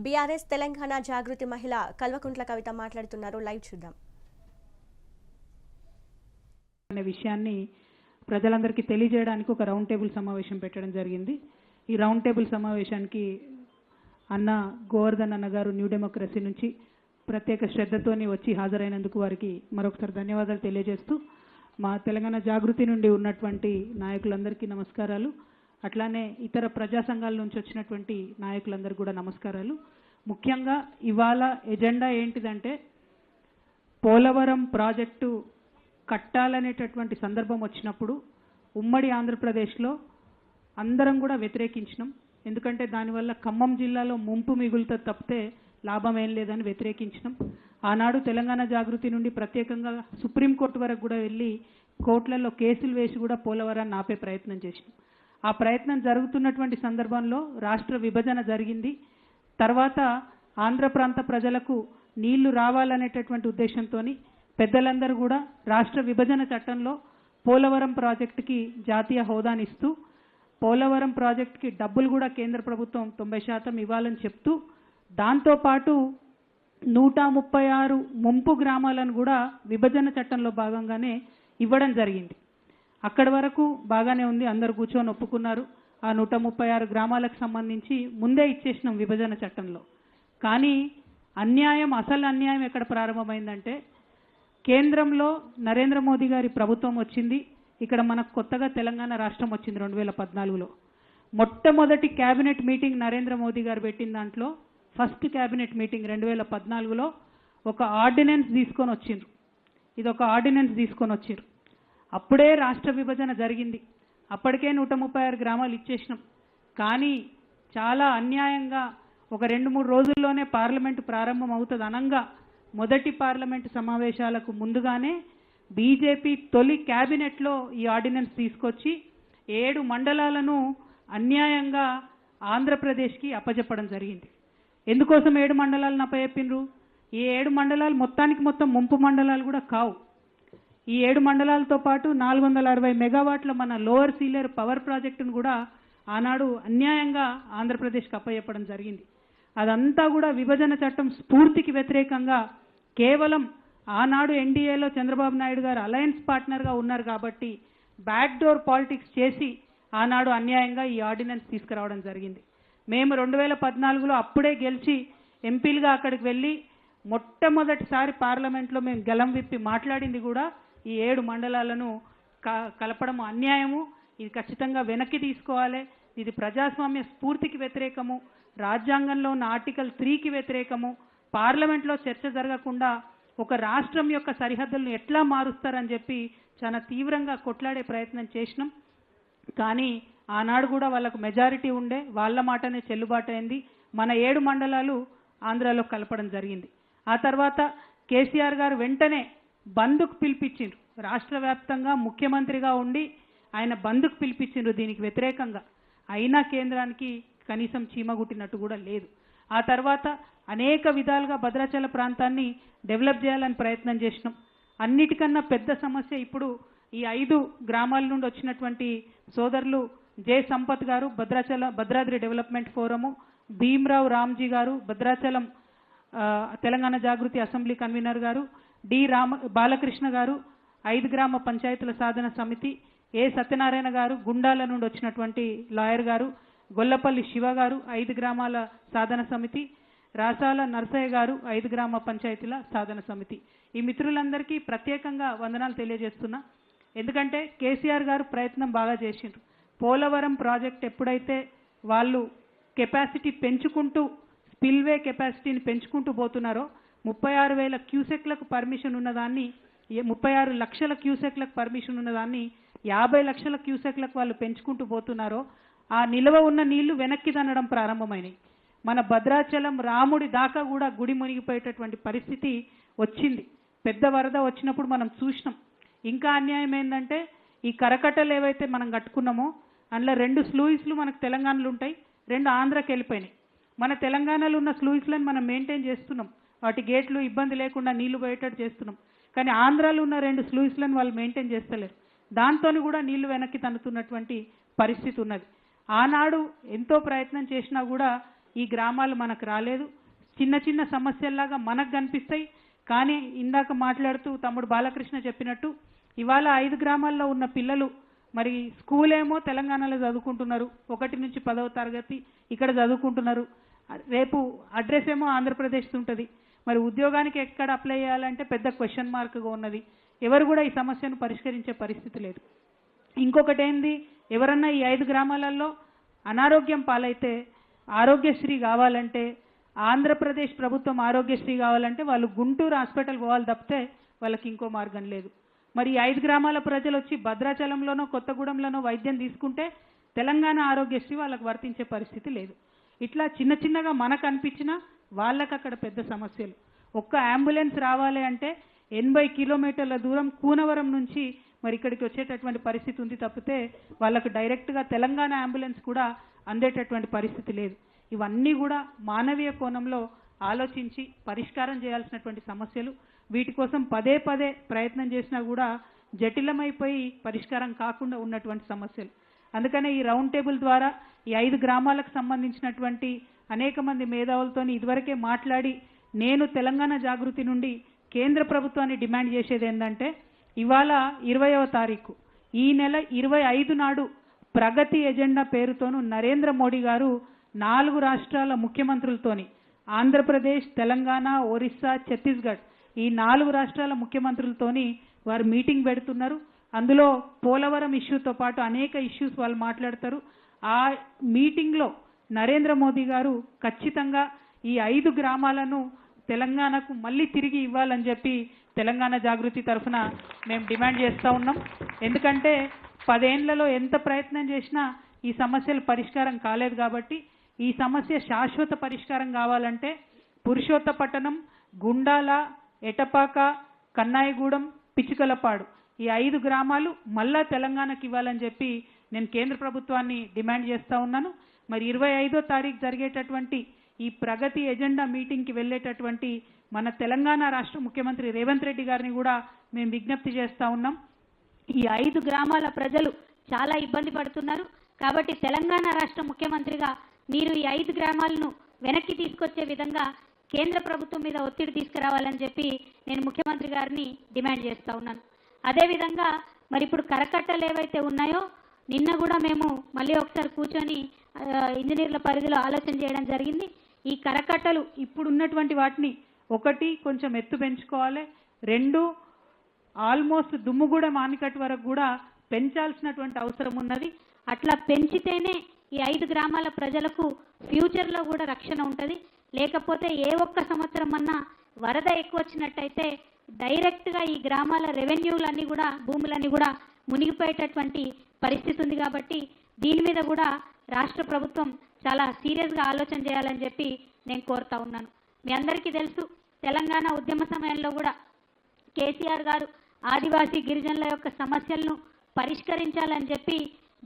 BRS Telangana జాగృతి మహిళ కల్వకుంట్ల కవిత మాట్లాడుతున్నారు. Live చూద్దాం. అనే విషయాన్ని ప్రజలందరికీ తెలియజేయడానికి ఒక రౌండ్ టేబుల్ సమావేశం పెట్టడం జరిగింది. ఈ రౌండ్ టేబుల్ సమావేశానికి అన్న గోవర్ధన్ అన్న గారు న్యూ డెమోక్రసీ నుంచి ప్రత్యేక శ్రద్ధతోని వచ్చి హాజరైనందుకు వారికి మరొకసారి ధన్యవాదాలు తెలియజేస్తూ, మా తెలంగాణ జాగృతి నుండి ఉన్నటువంటి నాయకులందరికీ నమస్కారాలు, అట్లానే ఇతర ప్రజా సంఘాల నుంచి వచ్చినటువంటి నాయకులందరికీ కూడా నమస్కారాలు. ముఖ్యంగా ఇవాళ ఎజెండా ఏంటిదంటే, పోలవరం ప్రాజెక్టు కట్టాలనేటటువంటి సందర్భం వచ్చినప్పుడు ఉమ్మడి ఆంధ్రప్రదేశ్లో అందరం కూడా వ్యతిరేకించినాం. ఎందుకంటే దానివల్ల ఖమ్మం జిల్లాలో ముంపు మిగులుతో తప్పితే లాభం ఏం లేదని వ్యతిరేకించినాం. ఆనాడు తెలంగాణ జాగృతి నుండి ప్రత్యేకంగా సుప్రీంకోర్టు వరకు కూడా వెళ్ళి కోర్టులలో కేసులు వేసి కూడా పోలవరాన్ని ఆపే ప్రయత్నం చేసినాం. ఆ ప్రయత్నం జరుగుతున్నటువంటి సందర్భంలో రాష్ట్ర విభజన జరిగింది. తర్వాత ఆంధ్ర ప్రాంత ప్రజలకు నీళ్లు రావాలనేటటువంటి ఉద్దేశంతో పెద్దలందరూ కూడా రాష్ట్ర విభజన చట్టంలో పోలవరం ప్రాజెక్టుకి జాతీయ హోదానిస్తూ, పోలవరం ప్రాజెక్టుకి డబ్బులు కూడా కేంద్ర ప్రభుత్వం 90% ఇవ్వాలని చెప్తూ, దాంతోపాటు 136 ముంపు గ్రామాలను కూడా విభజన చట్టంలో భాగంగానే ఇవ్వడం జరిగింది. అక్కడి వరకు బాగానే ఉంది, అందరు కూర్చొని ఒప్పుకున్నారు. ఆ 136 గ్రామాలకు సంబంధించి ముందే ఇచ్చేసినాం విభజన చట్టంలో. కానీ అన్యాయం, అసలు అన్యాయం ఎక్కడ ప్రారంభమైందంటే, కేంద్రంలో నరేంద్ర మోదీ గారి ప్రభుత్వం వచ్చింది. ఇక్కడ మనకు కొత్తగా తెలంగాణ రాష్ట్రం వచ్చింది 2014లో. మొట్టమొదటి క్యాబినెట్ మీటింగ్ నరేంద్ర మోదీ గారు పెట్టిన దాంట్లో ఫస్ట్ క్యాబినెట్ మీటింగ్ 2014లో ఒక ఆర్డినెన్స్ తీసుకొని వచ్చిండ్రు. ఇది ఒక ఆర్డినెన్స్ తీసుకొని వచ్చిండ్రు. అప్పుడే రాష్ట్ర విభజన జరిగింది. అప్పటికే 136 గ్రామాలు ఇచ్చేసినాం. కానీ చాలా అన్యాయంగా ఒక 2-3 రోజుల్లోనే పార్లమెంటు ప్రారంభం అవుతుంది అనంగా మొదటి పార్లమెంటు సమావేశాలకు ముందుగానే బీజేపీ తొలి క్యాబినెట్లో ఈ ఆర్డినెన్స్ తీసుకొచ్చి 7 మండలాలను అన్యాయంగా ఆంధ్రప్రదేశ్కి అప్పచెప్పడం జరిగింది. ఎందుకోసం 7 మండలాలను అప్పచెప్పిండ్రు? ఈ 7 మండలాలు మొత్తం ముంపు మండలాలు కూడా కావు. ఈ 7 మండలాలతో పాటు 460 మెగావాట్ల మన లోవర్ సీలేరు పవర్ ప్రాజెక్టును కూడా ఆనాడు అన్యాయంగా ఆంధ్రప్రదేశ్కి అప్పచెప్పడం జరిగింది. అదంతా కూడా విభజన చట్టం స్ఫూర్తికి వ్యతిరేకంగా, కేవలం ఆనాడు ఎన్డీఏలో చంద్రబాబు నాయుడు గారు అలయన్స్ పార్ట్నర్గా ఉన్నారు కాబట్టి బ్యాక్డోర్ పాలిటిక్స్ చేసి ఆనాడు అన్యాయంగా ఈ ఆర్డినెన్స్ తీసుకురావడం జరిగింది. మేము 2014లో అప్పుడే గెలిచి ఎంపీలుగా అక్కడికి వెళ్ళి మొట్టమొదటిసారి పార్లమెంట్లో మేము గలం విప్పి మాట్లాడింది కూడా ఈ 7 మండలాలను కలపడం అన్యాయము, ఇది ఖచ్చితంగా వెనక్కి తీసుకోవాలి, ఇది ప్రజాస్వామ్య స్ఫూర్తికి వ్యతిరేకము, రాజ్యాంగంలో ఉన్న ఆర్టికల్ 3కి వ్యతిరేకము, పార్లమెంట్లో చర్చ జరగకుండా ఒక రాష్ట్రం యొక్క సరిహద్దులను ఎట్లా మారుస్తారని చెప్పి చాలా తీవ్రంగా కొట్లాడే ప్రయత్నం చేసినాం. కానీ ఆనాడు కూడా వాళ్ళకు మెజారిటీ ఉండే, వాళ్ళ మాటనే చెల్లుబాటు అయింది. మన 7 మండలాలు ఆంధ్రాలో కలపడం జరిగింది. ఆ తర్వాత కేసీఆర్ గారు వెంటనే బంద్కు పిలిపించిండ్రు. రాష్ట్ర వ్యాప్తంగా ముఖ్యమంత్రిగా ఉండి ఆయన బంద్కు పిలిపించిండ్రు దీనికి వ్యతిరేకంగా. అయినా కేంద్రానికి కనీసం చీమగుట్టినట్టు కూడా లేదు. ఆ తర్వాత అనేక విధాలుగా భద్రాచల ప్రాంతాన్ని డెవలప్ చేయాలని ప్రయత్నం చేసినాం. అన్నిటికన్నా పెద్ద సమస్య ఇప్పుడు ఈ 5 గ్రామాల నుండి వచ్చినటువంటి సోదరులు జే సంపత్ గారు భద్రాద్రి డెవలప్మెంట్ ఫోరము, భీమ్రావు రామ్జీ గారు భద్రాచలం తెలంగాణ జాగృతి అసెంబ్లీ కన్వీనర్ గారు, బాలకృష్ణ గారు 5 గ్రామ పంచాయతీల సాధన సమితి, ఏ సత్యనారాయణ గారు గుండాల నుండి వచ్చినటువంటి లాయర్ గారు, గొల్లపల్లి శివ గారు 5 గ్రామాల సాధన సమితి, రాసాల నర్సయ్య గారు 5 గ్రామ పంచాయతీల సాధన సమితి. ఈ మిత్రులందరికీ ప్రత్యేకంగా వందనాలు తెలియజేస్తున్నా. ఎందుకంటే కేసీఆర్ గారు ప్రయత్నం బాగా చేసిండ్రు. పోలవరం ప్రాజెక్ట్ ఎప్పుడైతే వాళ్ళు కెపాసిటీ పెంచుకుంటూ, స్పిల్వే కెపాసిటీని పెంచుకుంటూ పోతున్నారో, 36,000 క్యూసెక్లకు పర్మిషన్ ఉన్నదాన్ని 36 లక్షల క్యూసెక్లకు పర్మిషన్ ఉన్నదాన్ని 50 లక్షల క్యూసెక్లకు వాళ్ళు పెంచుకుంటూ పోతున్నారో, ఆ నిల్వ ఉన్న నీళ్లు వెనక్కి తన్నడం ప్రారంభమైనాయి. మన భద్రాచలం రాముడి దాకా కూడా గుడి మునిగిపోయేటటువంటి పరిస్థితి వచ్చింది. పెద్ద వరద వచ్చినప్పుడు మనం చూసినాం. ఇంకా అన్యాయం ఏంటంటే, ఈ కరకట్టలు ఏవైతే మనం కట్టుకున్నామో అందులో 2 స్లూయిస్లు మనకు తెలంగాణలో ఉంటాయి, 2 ఆంధ్రాకి వెళ్ళిపోయినాయి. మన తెలంగాణలో ఉన్న స్లూయిస్లను మనం మెయింటైన్ చేస్తున్నాం, వాటి గేట్లు ఇబ్బంది లేకుండా నీళ్లు పోయేటట్టు చేస్తున్నాం. కానీ ఆంధ్రాలో ఉన్న 2 స్లూయిస్లను వాళ్ళు మెయింటైన్ చేస్తలేరు. దాంతో కూడా నీళ్లు వెనక్కి తన్నుతున్నటువంటి పరిస్థితి ఉన్నది. ఆనాడు ఎంతో ప్రయత్నం చేసినా కూడా ఈ గ్రామాలు మనకు రాలేదు. చిన్న చిన్న సమస్యల్లాగా మనకు కనిపిస్తాయి. కానీ ఇందాక మాట్లాడుతూ తమ్ముడు బాలకృష్ణ చెప్పినట్టు ఇవాళ 5 గ్రామాల్లో ఉన్న పిల్లలు మరి స్కూల్ ఏమో తెలంగాణలో చదువుకుంటున్నారు, 1 నుంచి 10వ తరగతి ఇక్కడ చదువుకుంటున్నారు. రేపు అడ్రస్ ఏమో ఆంధ్రప్రదేశ్ ఉంటుంది. మరి ఉద్యోగానికి ఎక్కడ అప్లై చేయాలంటే పెద్ద క్వశ్చన్ మార్క్గా ఉన్నది. ఎవరు కూడా ఈ సమస్యను పరిష్కరించే పరిస్థితి లేదు. ఇంకొకటి ఏంది, ఎవరన్నా ఈ 5 గ్రామాలలో అనారోగ్యం పాలైతే ఆరోగ్యశ్రీ కావాలంటే, ఆంధ్రప్రదేశ్ ప్రభుత్వం ఆరోగ్యశ్రీ కావాలంటే వాళ్ళు గుంటూరు హాస్పిటల్ పోవాలి తప్పితే వాళ్ళకి ఇంకో మార్గం లేదు. మరి 5 గ్రామాల ప్రజలు వచ్చి భద్రాచలంలోనో కొత్తగూడెంలోనో వైద్యం తీసుకుంటే తెలంగాణ ఆరోగ్యశ్రీ వాళ్ళకు వర్తించే పరిస్థితి లేదు. ఇట్లా చిన్న చిన్నగా మనకు అనిపించినా వాళ్ళకి అక్కడ పెద్ద సమస్యలు. ఒక్క అంబులెన్స్ రావాలి అంటే 80 కిలోమీటర్ల దూరం కూనవరం నుంచి మరి ఇక్కడికి వచ్చేటటువంటి పరిస్థితి ఉంది తప్పితే వాళ్ళకు డైరెక్ట్గా తెలంగాణ అంబులెన్స్ కూడా అందేటటువంటి పరిస్థితి లేదు. ఇవన్నీ కూడా మానవీయ కోణంలో ఆలోచించి పరిష్కారం చేయాల్సినటువంటి సమస్యలు. వీటి కోసం పదే పదే ప్రయత్నం చేసినా కూడా జటిలమైపోయి పరిష్కారం కాకుండా ఉన్నటువంటి సమస్యలు. అందుకనే ఈ రౌండ్ టేబుల్ ద్వారా ఈ 5 గ్రామాలకు సంబంధించినటువంటి అనేక మంది మేధావులతో ఇదివరకే మాట్లాడి నేను తెలంగాణ జాగృతి నుండి కేంద్ర ప్రభుత్వాన్ని డిమాండ్ చేసేది ఏంటంటే ఇవాళ 20వ తారీఖు ఈ నెల 25 నాడు ప్రగతి ఎజెండా పేరుతోను నరేంద్ర మోడీ గారు 4 రాష్ట్రాల ముఖ్యమంత్రులతోని ఆంధ్రప్రదేశ్, తెలంగాణ, ఒరిస్సా, ఛత్తీస్గఢ్ ఈ 4 రాష్ట్రాల ముఖ్యమంత్రులతోని వారు మీటింగ్ పెడుతున్నారు. అందులో పోలవరం ఇష్యూతో పాటు అనేక ఇష్యూస్ వాళ్ళు మాట్లాడతారు. ఆ మీటింగ్లో నరేంద్ర మోదీ గారు ఖచ్చితంగా ఈ 5 గ్రామాలను తెలంగాణకు మళ్ళీ తిరిగి ఇవ్వాలని చెప్పి తెలంగాణ జాగృతి తరఫున మేము డిమాండ్ చేస్తూ ఉన్నాం. ఎందుకంటే 10 ఏళ్లలో ఎంత ప్రయత్నం చేసినా ఈ సమస్యలు పరిష్కారం కాలేదు. కాబట్టి ఈ సమస్య శాశ్వత పరిష్కారం కావాలంటే పురుషోత్తపట్టణం, గుండాల, ఎటపాక, కన్నాయిగూడెం, పిచ్చుకలపాడు ఈ 5 గ్రామాలు మళ్ళా తెలంగాణకి ఇవ్వాలని చెప్పి నేను కేంద్ర ప్రభుత్వాన్ని డిమాండ్ చేస్తూ ఉన్నాను. మరి 25వ తారీఖు జరిగేటటువంటి ఈ ప్రగతి ఎజెండా మీటింగ్కి వెళ్ళేటటువంటి మన తెలంగాణ రాష్ట్ర ముఖ్యమంత్రి రేవంత్ రెడ్డి గారిని కూడా మేము విజ్ఞప్తి చేస్తూ ఉన్నాం. ఈ 5 గ్రామాల ప్రజలు చాలా ఇబ్బంది పడుతున్నారు. కాబట్టి తెలంగాణ రాష్ట్ర ముఖ్యమంత్రిగా మీరు ఈ 5 గ్రామాలను వెనక్కి తీసుకొచ్చే విధంగా కేంద్ర ప్రభుత్వం మీద ఒత్తిడి తీసుకురావాలని చెప్పి నేను ముఖ్యమంత్రి గారిని డిమాండ్ చేస్తూ ఉన్నాను. అదేవిధంగా మరి ఇప్పుడు కరకట్టలు ఏవైతే ఉన్నాయో నిన్న కూడా మేము మళ్ళీ ఒకసారి కూర్చొని ఇంజనీర్ల పరిధిలో ఆలోచన చేయడం జరిగింది. ఈ కరకట్టలు ఇప్పుడు ఉన్నటువంటి వాటిని 1 కొంచెం ఎత్తు పెంచుకోవాలి, 2 ఆల్మోస్ట్ దుమ్ముగూడెం ఆనకట్ట వరకు కూడా పెంచాల్సినటువంటి అవసరం ఉన్నది. అట్లా పెంచితేనే ఈ 5 గ్రామాల ప్రజలకు ఫ్యూచర్లో కూడా రక్షణ ఉంటుంది. లేకపోతే ఏ ఒక్క సంవత్సరం అన్నా వరద ఎక్కువ వచ్చినట్టయితే డైరెక్ట్గా ఈ గ్రామాల రెవెన్యూలన్నీ కూడా భూములన్నీ కూడా మునిగిపోయేటటువంటి పరిస్థితి ఉంది. కాబట్టి దీని మీద కూడా రాష్ట్ర ప్రభుత్వం చాలా సీరియస్గా ఆలోచన చేయాలని చెప్పి నేను కోరుతా ఉన్నాను. మీ అందరికీ తెలుసు, తెలంగాణ ఉద్యమ సమయంలో కూడా కేసీఆర్ గారు ఆదివాసీ గిరిజనుల యొక్క సమస్యలను పరిష్కరించాలని చెప్పి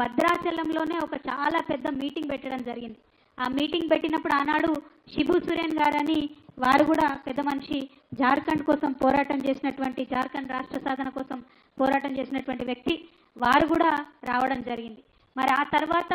భద్రాచలంలోనే ఒక చాలా పెద్ద మీటింగ్ పెట్టడం జరిగింది. ఆ మీటింగ్ పెట్టినప్పుడు ఆనాడు శిబు సురేన్ గారని వారు కూడా పెద్ద మనిషి, జార్ఖండ్ కోసం పోరాటం చేసినటువంటి, జార్ఖండ్ రాష్ట్ర సాధన కోసం పోరాటం చేసినటువంటి వ్యక్తి, వారు కూడా రావడం జరిగింది. మరి ఆ తర్వాత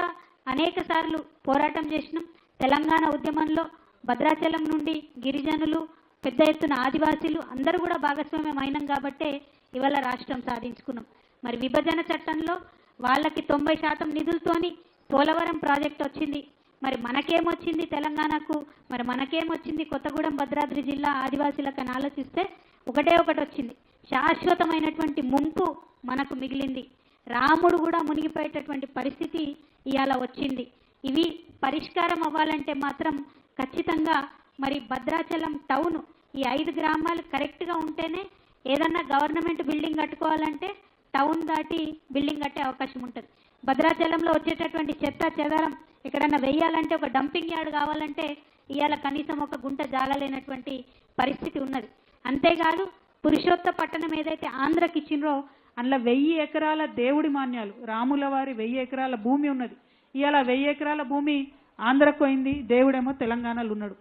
అనేక సార్లు పోరాటం చేసినాం. తెలంగాణ ఉద్యమంలో భద్రాచలం నుండి గిరిజనులు, పెద్ద ఎత్తున ఆదివాసీలు అందరూ కూడా భాగస్వామ్యం అయినాం కాబట్టే ఇవాళ రాష్ట్రం సాధించుకున్నాం. మరి విభజన చట్టంలో వాళ్ళకి 90% నిధులతోని పోలవరం ప్రాజెక్ట్ వచ్చింది. మరి మనకేమొచ్చింది తెలంగాణకు, మరి మనకేమొచ్చింది కొత్తగూడెం భద్రాద్రి జిల్లా ఆదివాసీలకు అని ఆలోచిస్తే ఒకటే ఒకటి వచ్చింది, శాశ్వతమైనటువంటి ముంపు మనకు మిగిలింది. రాముడు కూడా మునిగిపోయేటటువంటి పరిస్థితి ఇవాళ వచ్చింది. ఇవి పరిష్కారం అవ్వాలంటే మాత్రం ఖచ్చితంగా మరి భద్రాచలం టౌన్ ఈ 5 గ్రామాలు కరెక్ట్గా ఉంటేనే ఏదన్నా గవర్నమెంట్ బిల్డింగ్ కట్టుకోవాలంటే టౌన్ దాటి బిల్డింగ్ కట్టే అవకాశం ఉంటుంది. భద్రాచలంలో వచ్చేటటువంటి చెత్త చెదారం ఎక్కడన్నా వెయ్యాలంటే ఒక డంపింగ్ యార్డ్ కావాలంటే ఇవాళ కనీసం ఒక గుంట జాగలేనటువంటి పరిస్థితి ఉన్నది. అంతేకాదు పురుషోత్తపట్టణం ఏదైతే ఆంధ్రకి ఇచ్చినరో అందులో 1000 ఎకరాల దేవుడి మాన్యాలు, రాముల వారి 1000 ఎకరాల భూమి ఉన్నది. ఇవాళ 1000 ఎకరాల భూమి ఆంధ్రకు పోయింది, దేవుడేమో తెలంగాణలో ఉన్నాడు.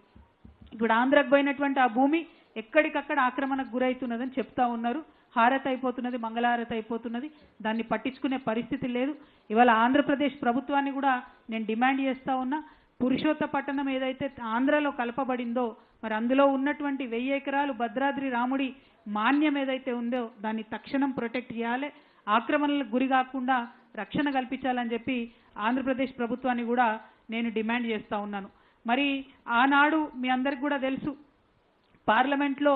ఇప్పుడు ఆంధ్రకు పోయినటువంటి ఆ భూమి ఎక్కడికక్కడ ఆక్రమణకు గురవుతున్నదని చెప్తా ఉన్నారు. హారతి అయిపోతున్నది, మంగళహారతి అయిపోతున్నది, దాన్ని పట్టించుకునే పరిస్థితి లేదు. ఇవాళ ఆంధ్రప్రదేశ్ ప్రభుత్వాన్ని కూడా నేను డిమాండ్ చేస్తూ ఉన్నా, పురుషోత్తపట్టణం ఏదైతే ఆంధ్రలో కలపబడిందో మరి అందులో ఉన్నటువంటి 1000 ఎకరాలు భద్రాద్రి రాముడి మాన్యం ఏదైతే ఉందో దాన్ని తక్షణం ప్రొటెక్ట్ చేయాలి, ఆక్రమణలకు గురి కాకుండా రక్షణ కల్పించాలని చెప్పి ఆంధ్రప్రదేశ్ ప్రభుత్వాన్ని కూడా నేను డిమాండ్ చేస్తూ ఉన్నాను. మరి ఆనాడు మీ అందరికి కూడా తెలుసు, పార్లమెంట్లో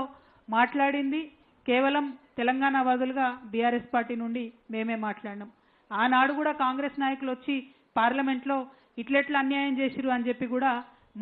మాట్లాడింది కేవలం తెలంగాణ బదులుగా బీఆర్ఎస్ పార్టీ నుండి మేమే మాట్లాడినాం. ఆనాడు కూడా కాంగ్రెస్ నాయకులు వచ్చి పార్లమెంట్లో ఇట్లెట్లా అన్యాయం చేసిరు అని చెప్పి కూడా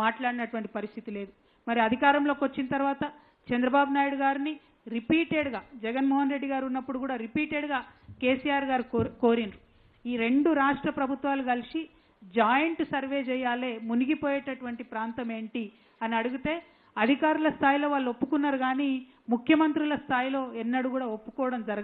మాట్లాడినటువంటి పరిస్థితి లేదు. మరి అధికారంలోకి వచ్చిన తర్వాత చంద్రబాబు నాయుడు గారిని రిపీటెడ్గా, జగన్మోహన్ రెడ్డి గారు ఉన్నప్పుడు కూడా రిపీటెడ్గా కేసీఆర్ గారు కోరినరు. ఈ 2 రాష్ట్ర ప్రభుత్వాలు కలిసి జాయింట్ సర్వే చేయాలి, మునిగిపోయేటటువంటి ప్రాంతం ఏంటి అని అడిగితే అధికారుల స్థాయిలో వాళ్ళు ఒప్పుకున్నారు, కానీ ముఖ్యమంత్రుల స్థాయిలో ఎన్నడూ కూడా ఒప్పుకోవడం జరగలేదు.